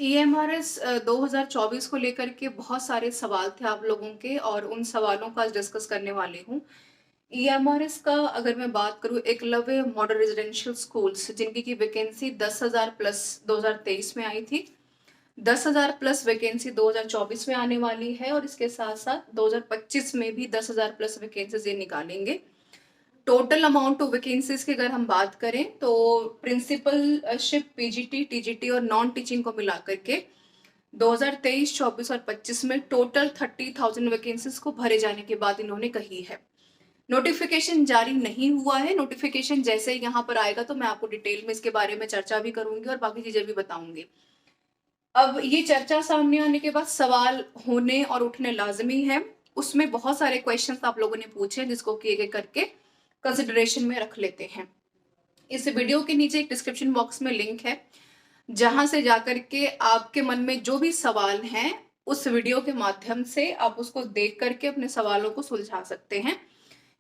EMRS 2024 को लेकर के बहुत सारे सवाल थे आप लोगों के और उन सवालों का आज डिस्कस करने वाली हूँ। ईएमआरएस का अगर मैं बात करूँ, एकलव्य मॉडल रेजिडेंशियल स्कूल्स जिनकी की वैकेंसी 10,000 प्लस 2023 में आई थी, 10,000 प्लस वैकेंसी 2024 में आने वाली है और इसके साथ साथ 2025 में भी 10,000 प्लस वैकेंसीज ये निकालेंगे। टोटल अमाउंट ऑफ वैकेंसीज की अगर हम बात करें तो प्रिंसिपलशिप, पीजीटी, टीजीटी और नॉन टीचिंग को मिलाकर के 2023, 24 और 25 में टोटल 30,000 वैकेंसीज को भरे जाने के बाद इन्होंने कही है। नोटिफिकेशन जारी नहीं हुआ है। नोटिफिकेशन जैसे ही यहाँ पर आएगा तो मैं आपको डिटेल में इसके बारे में चर्चा भी करूंगी और बाकी चीजें भी बताऊंगी। अब ये चर्चा सामने आने के बाद सवाल होने और उठने लाजमी है। उसमें बहुत सारे क्वेश्चंस आप लोगों ने पूछे जिसको कि एक करके कंसिडरेशन में रख लेते हैं। इस वीडियो के नीचे एक डिस्क्रिप्शन बॉक्स में लिंक है जहां से जाकर के आपके मन में जो भी सवाल हैं उस वीडियो के माध्यम से आप उसको देख करके अपने सवालों को सुलझा सकते हैं।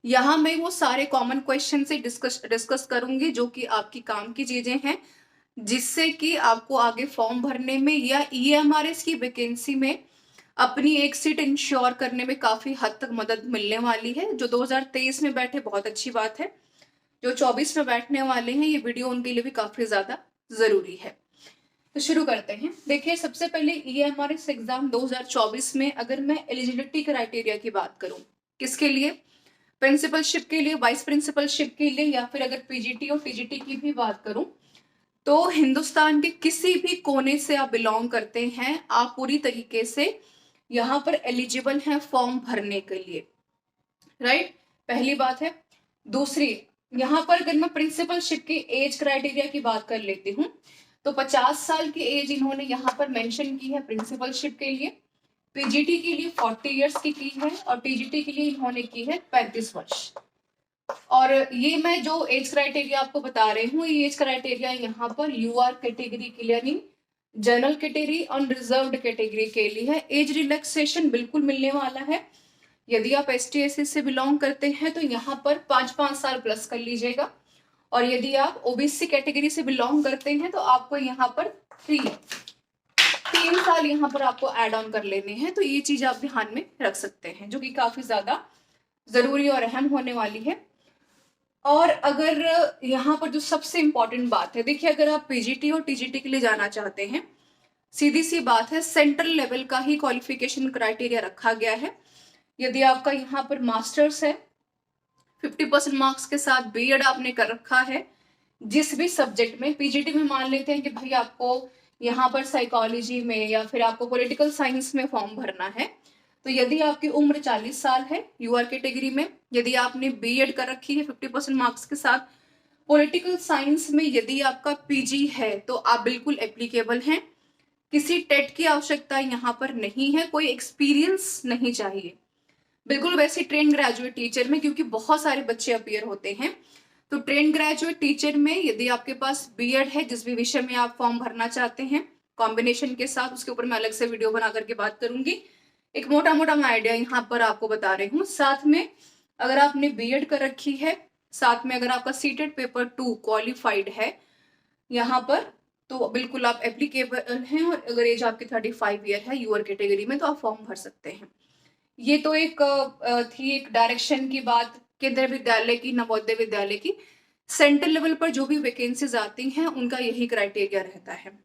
यहाँ मैं वो सारे कॉमन क्वेश्चन से डिस्कस करूंगी जो कि आपकी काम की चीजें हैं, जिससे कि आपको आगे फॉर्म भरने में या ईएमआरएस की वैकेंसी में अपनी एक सीट इंश्योर करने में काफी हद तक मदद मिलने वाली है। जो 2023 में बैठे बहुत अच्छी बात है, जो 24 में बैठने वाले हैं ये वीडियो उनके लिए भी काफी ज्यादा जरूरी है। तो शुरू करते हैं। देखिए, सबसे पहले ईएमआरएस एग्जाम 2024 में अगर मैं एलिजिबिलिटी क्राइटेरिया की बात करूं, किसके लिए? प्रिंसिपलशिप के लिए, वाइस प्रिंसिपलशिप के लिए, या फिर अगर पीजीटी और टीजीटी की भी बात करूं तो हिंदुस्तान के किसी भी कोने से आप बिलोंग करते हैं, आप पूरी तरीके से यहाँ पर एलिजिबल हैं फॉर्म भरने के लिए, राइट? पहली बात है। दूसरी, यहाँ पर अगर मैं प्रिंसिपलशिप की एज क्राइटेरिया की बात कर लेती हूँ तो 50 साल की एज इन्होंने यहाँ पर मेंशन की है प्रिंसिपलशिप के लिए, पीजीटी के लिए 40 इयर्स की है और टीजीटी के लिए इन्होंने की है 35 वर्ष। और ये मैं जो एज क्राइटेरिया आपको बता रही हूँ, ये एज क्राइटेरिया यहाँ पर यूआर कैटेगरी के लिए, यानी जनरल कैटेगरी और रिजर्व्ड कैटेगरी के लिए है। एज रिलैक्सेशन बिल्कुल मिलने वाला है। यदि आप एसटी एससी से बिलोंग करते हैं तो यहाँ पर 5-5 साल प्लस कर लीजिएगा, और यदि आप ओबीसी कैटेगरी से बिलोंग करते हैं तो आपको यहाँ पर 3 साल यहाँ पर आपको एड ऑन कर लेने हैं। तो ये चीज आप ध्यान में रख सकते हैं, जो कि काफी ज्यादा जरूरी और अहम होने वाली है। और अगर यहाँ पर जो सबसे इंपॉर्टेंट बात है, देखिए, अगर आप पीजीटी और टीजीटी के लिए जाना चाहते हैं, सीधी सी बात है, सेंट्रल लेवल का ही क्वालिफिकेशन क्राइटेरिया रखा गया है। यदि आपका यहाँ पर मास्टर्स है, 50% मार्क्स के साथ बीएड आपने कर रखा है जिस भी सब्जेक्ट में, पीजीटी में मान लेते हैं कि भाई आपको यहाँ पर साइकोलॉजी में या फिर आपको पॉलिटिकल साइंस में फॉर्म भरना है, तो यदि आपकी उम्र 40 साल है यूआर कैटेगरी में, यदि आपने बीएड कर रखी है 50% मार्क्स के साथ, पॉलिटिकल साइंस में यदि आपका पीजी है तो आप बिल्कुल एप्लीकेबल हैं। किसी टेट की आवश्यकता यहाँ पर नहीं है, कोई एक्सपीरियंस नहीं चाहिए, बिल्कुल वैसे ट्रेन ग्रेजुएट टीचर में, क्योंकि बहुत सारे बच्चे अपीयर होते हैं। तो ट्रेन ग्रेजुएट टीचर में यदि आपके पास बीएड है, जिस भी विषय में आप फॉर्म भरना चाहते हैं कॉम्बिनेशन के साथ, उसके ऊपर मैं अलग से वीडियो बना करके बात करूंगी। एक मोटा मोटा मैं आइडिया यहाँ पर आपको बता रही हूँ। साथ में अगर आपने बीएड कर रखी है, साथ में अगर आपका सीटेट पेपर 2 क्वालिफाइड है यहाँ पर, तो बिल्कुल आप एप्लीकेबल हैं। और अगर एज आपकी 35 ईयर है यूआर कैटेगरी में तो आप फॉर्म भर सकते हैं। ये तो एक थी एक डायरेक्शन की बात, केंद्रीय विद्यालय की, नवोदय विद्यालय की। सेंट्रल लेवल पर जो भी वैकेंसीज आती हैं उनका यही क्राइटेरिया रहता है।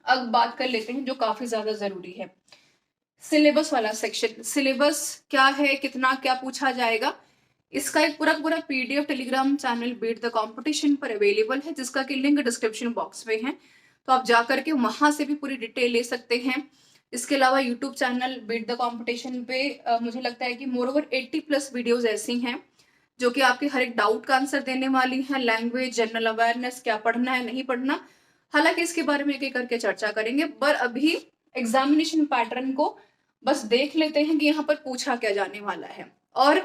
अब बात कर लेते हैं जो काफी ज्यादा जरूरी है, सिलेबस वाला सेक्शन। सिलेबस क्या है, कितना क्या पूछा जाएगा, इसका एक पूरा PDF Telegram channel beat the competition पर अवेलेबल है, जिसका कि लिंक डिस्क्रिप्शन बॉक्स में है, तो आप जाकर के वहां से भी पूरी डिटेल ले सकते हैं। इसके अलावा YouTube channel beat the competition पे मुझे लगता है कि मोर ओवर 80+ वीडियोज ऐसी हैं जो कि आपके हर एक डाउट का आंसर देने वाली हैं। लैंग्वेज, जनरल अवेयरनेस, क्या पढ़ना है नहीं पढ़ना, हालांकि इसके बारे में एक एक करके चर्चा करेंगे, पर अभी एग्जामिनेशन पैटर्न को बस देख लेते हैं कि यहाँ पर पूछा क्या जाने वाला है। और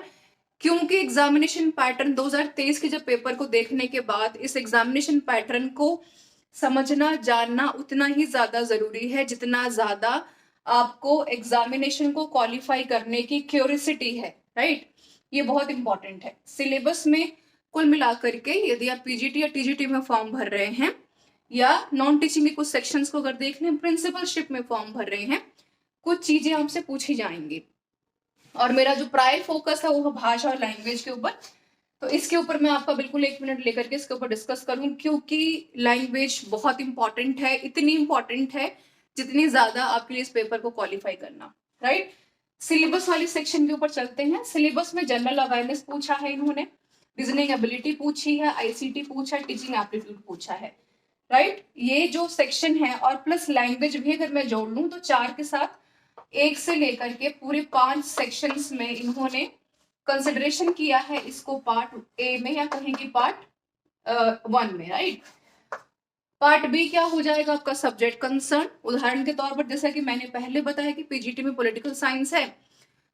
क्योंकि एग्जामिनेशन पैटर्न 2023 के जब पेपर को देखने के बाद इस एग्जामिनेशन पैटर्न को समझना, जानना उतना ही ज्यादा जरूरी है जितना ज्यादा आपको एग्जामिनेशन को क्वालिफाई करने की क्यूरियोसिटी है, राइट? ये बहुत इंपॉर्टेंट है। सिलेबस में कुल मिलाकर के यदि आप पीजीटी या टीजीटी में फॉर्म भर रहे हैं, या नॉन टीचिंग के कुछ सेक्शंस को अगर देख लें, प्रिंसिपलशिप में फॉर्म भर रहे हैं, कुछ चीजें आपसे पूछी जाएंगी। और मेरा जो प्रायर फोकस है वो भाषा और लैंग्वेज के ऊपर, तो इसके ऊपर मैं आपका बिल्कुल 1 मिनट लेकर के इसके ऊपर डिस्कस करूं, क्योंकि लैंग्वेज बहुत इंपॉर्टेंट है, इतनी इंपॉर्टेंट है जितनी ज्यादा आपके लिए इस पेपर को क्वालिफाई करना, राइट। सिलेबस वाली सेक्शन के ऊपर चलते हैं। सिलेबस में जनरल अवेयरनेस पूछा है इन्होंने, रीजनिंग एबिलिटी पूछी है, आईसीटी पूछा है, टीचिंग एप्टीट्यूड पूछा है, राइट। ये जो सेक्शन है और प्लस लैंग्वेज भी अगर मैं जोड़ लूं तो 4 के साथ 1 से लेकर के पूरे 5 सेक्शंस में इन्होंने कंसिडरेशन किया है इसको पार्ट ए में, या कहेंगे पार्ट 1 में, राइट। पार्ट बी क्या हो जाएगा आपका, सब्जेक्ट कंसर्न। उदाहरण के तौर पर जैसा कि मैंने पहले बताया कि पीजीटी में पॉलिटिकल साइंस है,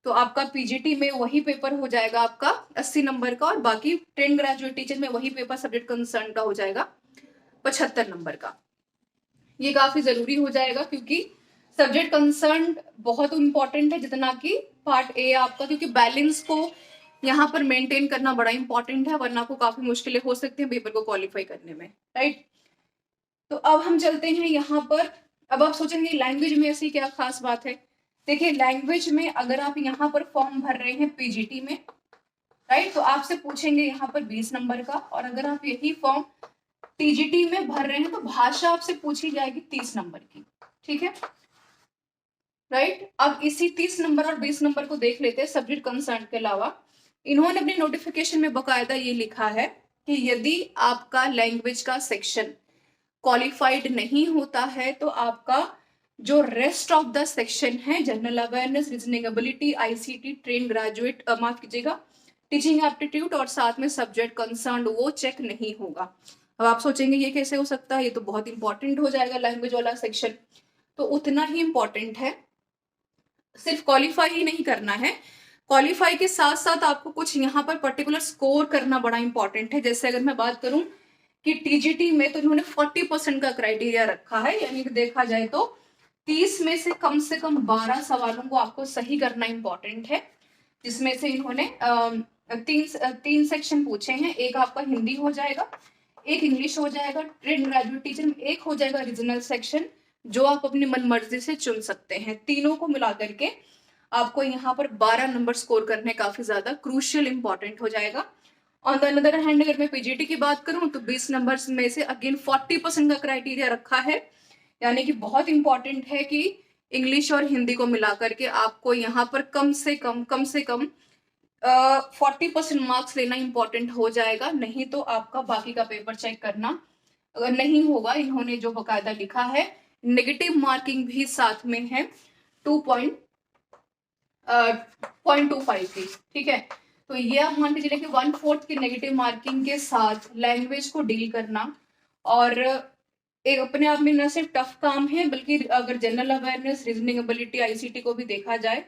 तो आपका पीजीटी में वही पेपर हो जाएगा आपका 80 नंबर का, और बाकी ट्रेंड ग्रेजुएट टीचर में वही पेपर सब्जेक्ट कंसर्न का हो जाएगा 75 नंबर का। ये काफी जरूरी हो जाएगा क्योंकि सब्जेक्ट कंसर्न बहुत इंपॉर्टेंट है जितना कि पार्ट ए आपका, क्योंकि बैलेंस को यहाँ पर मेंटेन करना बड़ा इंपॉर्टेंट है, वरना आपको काफी मुश्किलें हो सकती हैं पेपर को क्वालिफाई करने में, राइट। तो अब हम चलते हैं यहाँ पर। अब आप सोचेंगे लैंग्वेज में ऐसी क्या खास बात है। देखिए लैंग्वेज में अगर आप यहाँ पर फॉर्म भर रहे हैं पीजीटी में, राइट, तो आपसे पूछेंगे यहाँ पर 20 नंबर का, और अगर आप यही फॉर्म टीजीटी में भर रहे हैं तो भाषा आपसे पूछी जाएगी 30 नंबर की, ठीक है, राइट। अब इसी 30 नंबर और 20 नंबर को देख लेते हैं सब्जेक्ट कंसर्न के अलावा। इन्होंने अपने नोटिफिकेशन में बकायदा ये लिखा है कि यदि आपका लैंग्वेज का सेक्शन क्वालिफाइड नहीं होता है तो आपका जो रेस्ट ऑफ द सेक्शन है, general awareness, reasoning ability, ICT, train graduate, माफ कीजिएगा, टीचिंग एप्टीट्यूड और साथ में सब्जेक्ट कंसर्न, वो चेक नहीं होगा। अब आप सोचेंगे ये कैसे हो सकता है, ये तो बहुत इंपॉर्टेंट हो जाएगा लैंग्वेज वाला सेक्शन। तो उतना ही इंपॉर्टेंट है, सिर्फ क्वालिफाई ही नहीं करना है, क्वालिफाई के साथ साथ आपको कुछ यहाँ पर पर्टिकुलर स्कोर करना बड़ा इंपॉर्टेंट है। जैसे अगर मैं बात करूं कि टीजीटी में तो इन्होंने 40% का क्राइटेरिया रखा है, यानी कि देखा जाए तो 30 में से कम 12 सवालों को आपको सही करना इंपॉर्टेंट है, जिसमें से इन्होंने तीन सेक्शन पूछे हैं। एक आपका हिंदी हो जाएगा, एक इंग्लिश हो जाएगा, ट्रेन ग्रेजुएट टीचर में एक हो जाएगा रीजनल सेक्शन, जो आप अपनी मन मर्जी से चुन सकते हैं। तीनों को मिला करके आपको यहाँ पर 12 नंबर स्कोर करने काफी ज्यादा क्रूशियल इंपॉर्टेंट हो जाएगा। ऑन द अनदर हैंड अगर मैं पीजीटी की बात करूं तो 20 नंबर में से अगेन 40% का क्राइटेरिया रखा है, यानी कि बहुत इंपॉर्टेंट है कि इंग्लिश और हिंदी को मिलाकर के आपको यहाँ पर कम से कम 40% मार्क्स लेना इंपॉर्टेंट हो जाएगा, नहीं तो आपका बाकी का पेपर चेक करना अगर नहीं होगा। इन्होंने जो बकायदा लिखा है, नेगेटिव मार्किंग भी साथ में है 2.25 की, ठीक है। तो ये आप मान के चलिए कि 1/4 की नेगेटिव मार्किंग के साथ लैंग्वेज को डील करना और एक अपने आप में न सिर्फ टफ काम है, बल्कि अगर general awareness, reasoning ability, ICT को भी देखा जाए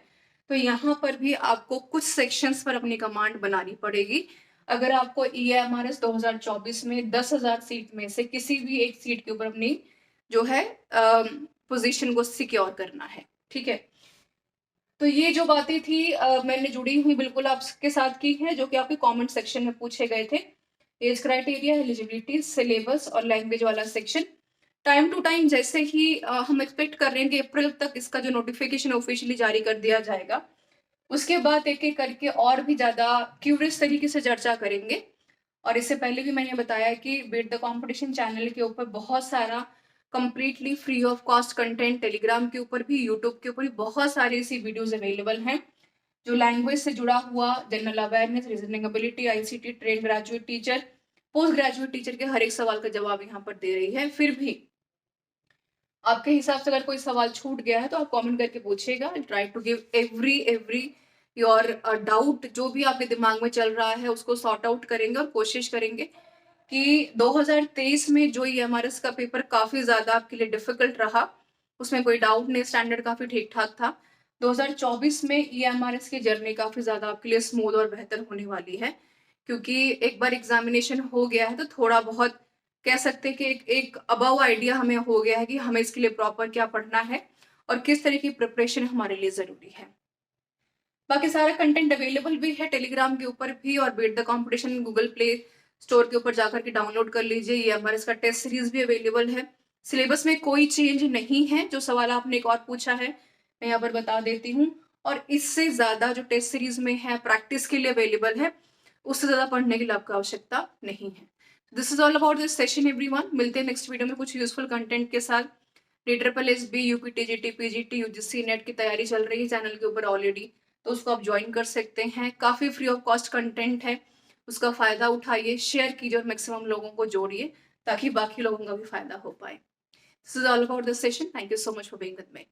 तो यहाँ पर भी आपको कुछ सेक्शंस पर अपनी कमांड बनानी पड़ेगी। अगर आपको EMRS 2024 में 10,000 सीट में से किसी भी एक सीट के ऊपर अपनी जो है पोजीशन को सिक्योर करना है, ठीक है। तो ये जो बातें थी मैंने जुड़ी हुई बिल्कुल आपके साथ की है, जो कि आपके कमेंट सेक्शन में पूछे गए थे। एज क्राइटेरिया, एलिजिबिलिटी, सिलेबस और लैंग्वेज वाला सेक्शन। टाइम टू टाइम जैसे ही हम एक्सपेक्ट कर रहे हैं कि अप्रैल तक इसका जो नोटिफिकेशन ऑफिशियली जारी कर दिया जाएगा, उसके बाद एक एक करके और भी ज्यादा क्यूरियस तरीके से चर्चा करेंगे। और इससे पहले भी मैंने बताया कि बीट द कंपटीशन चैनल के ऊपर बहुत सारा completely free of cost content, Telegram के ऊपर भी, यूट्यूब के ऊपर भी बहुत सारी ऐसी वीडियोज अवेलेबल हैं जो लैंग्वेज से जुड़ा हुआ, general awareness, reasoning ability, ICT, train graduate teacher, post graduate teacher के हर एक सवाल का जवाब यहाँ पर दे रही है। फिर भी आपके हिसाब से अगर कोई सवाल छूट गया है तो आप कमेंट करके पूछिएगा। Try to give every your doubt, जो भी आपके दिमाग में चल रहा है उसको सॉर्ट आउट करेंगे और कोशिश करेंगे कि 2023 में जो EMRS का पेपर काफी ज्यादा आपके लिए डिफिकल्ट रहा, उसमें कोई डाउट नहीं, स्टैंडर्ड काफी ठीक ठाक था। 2024 में EMRS की जर्नी काफी ज्यादा आपके लिए स्मूथ और बेहतर होने वाली है, क्योंकि एक बार एग्जामिनेशन हो गया है तो थोड़ा बहुत कह सकते हैं कि एक अबाउ आइडिया हमें हो गया है कि हमें इसके लिए प्रॉपर क्या पढ़ना है और किस तरह की प्रिपरेशन हमारे लिए जरूरी है। बाकी सारा कंटेंट अवेलेबल भी है टेलीग्राम के ऊपर भी, और beat the competition Google Play Store के ऊपर जाकर के डाउनलोड कर लीजिए। ईएमआरएस का टेस्ट सीरीज भी अवेलेबल है। सिलेबस में कोई चेंज नहीं है। जो सवाल आपने एक और पूछा है मैं यहाँ पर बता देती हूँ, और इससे ज्यादा जो टेस्ट सीरीज में है प्रैक्टिस के लिए अवेलेबल है, उससे ज्यादा पढ़ने की आपको आवश्यकता नहीं है। This is all about this session everyone. मिलते हैं नेक्स्ट वीडियो में कुछ यूजफुल कंटेंट के साथ। DSSB, UPTGT, PGT, UGC net की तैयारी चल रही है चैनल के ऊपर ऑलरेडी, तो उसको आप ज्वाइन कर सकते हैं। काफी फ्री ऑफ कॉस्ट कंटेंट है, उसका फायदा उठाइए, शेयर कीजिए और मैक्सिमम लोगों को जोड़िए ताकि बाकी लोगों का भी फायदा हो पाए। This is all about this session. Thank you so much for being with me.